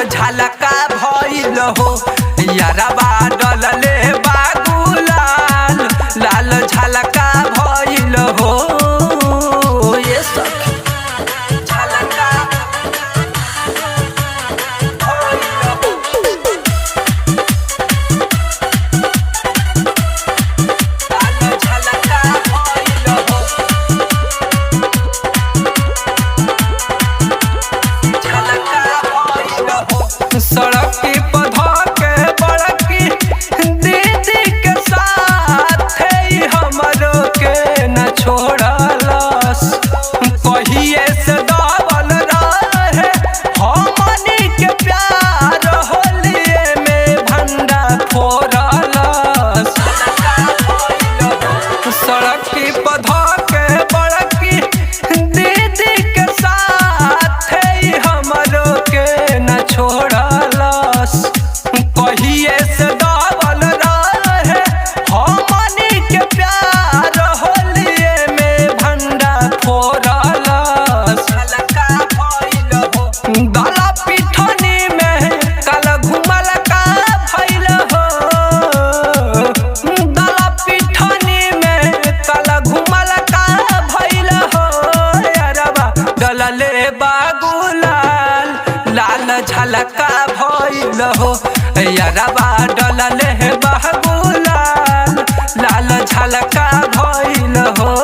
झलका भइल हो यारबा डलले बा गुलाल लाल झलका भइल हो ये सखी झलका भइल हो लाल झलका भइल हो झलका भइल हो सड़क पधा के बड़की दीदी के साथ हमरो के न छोड़लस कहिए से दावल रहे हमनी के प्यार होलिए में भंडा फोड़लस सड़क पधा के बड़की दीदी के साथ हमरो के न छोड़लस कहिए से दावल रहे हमनी के प्यार होलिए में भंडा फोड़लस झलका भइल हो दला पिठनी में कल घुमल का भइल हो दला पिठनी में कल घुमल का भइल हो यारबा डलले बा गुलाल लाल झलका भइल हो यारबा डलले बा गुलाल लाल झलका भइल हो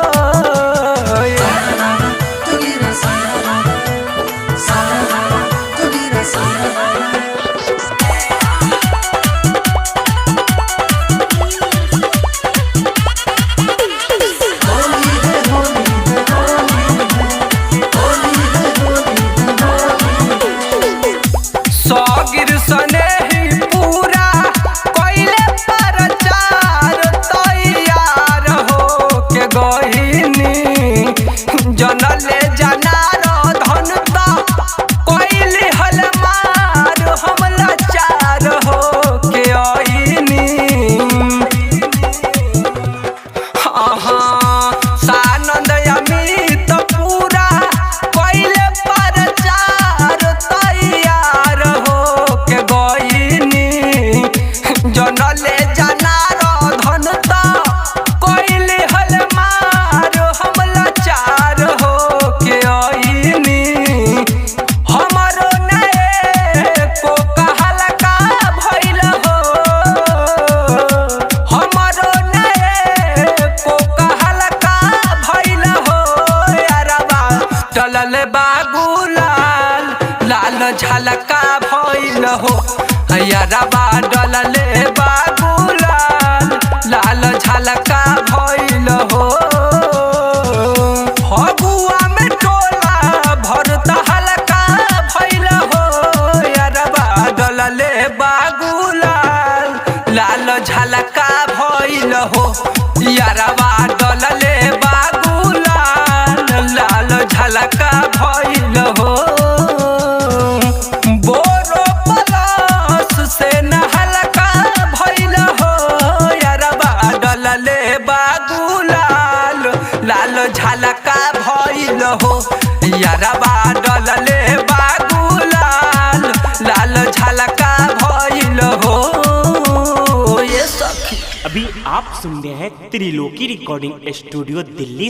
सगिर सने ही पूरा कइले प्रचार तैयार हो के गहिनी जनले जनार धन त कइले हल मार हमला चार हो के आईनी सानंद अमित पूरा कइले प्रचार तैयार हो के गइनी जनले जनार धन त कइले हल मार हमला चार हो के आईनी हमरो नए को कहल का भइल हो हमरो नए को कहल का भइल हो यारबा डलले बा गुलाल लाल झलका भइल हो यारबा डलले बा गुलाल लाल झलका भइल हो फगुआ में टोला भरता हलका भइल हो यारबा डलले बा गुलाल लाल झलका भइल हो यारबा डलले बा गुलाल लाल झलका भइल हो बोरो पलास से नहलका भइल हो यारबा डलले बा गुलाल लाल झलका भइल हो यारबा डलले बा गुलाल लाल झलका भइल हो ये सखी। अभी आप सुन रहे हैं त्रिलोकी रिकॉर्डिंग स्टूडियो दिल्ली।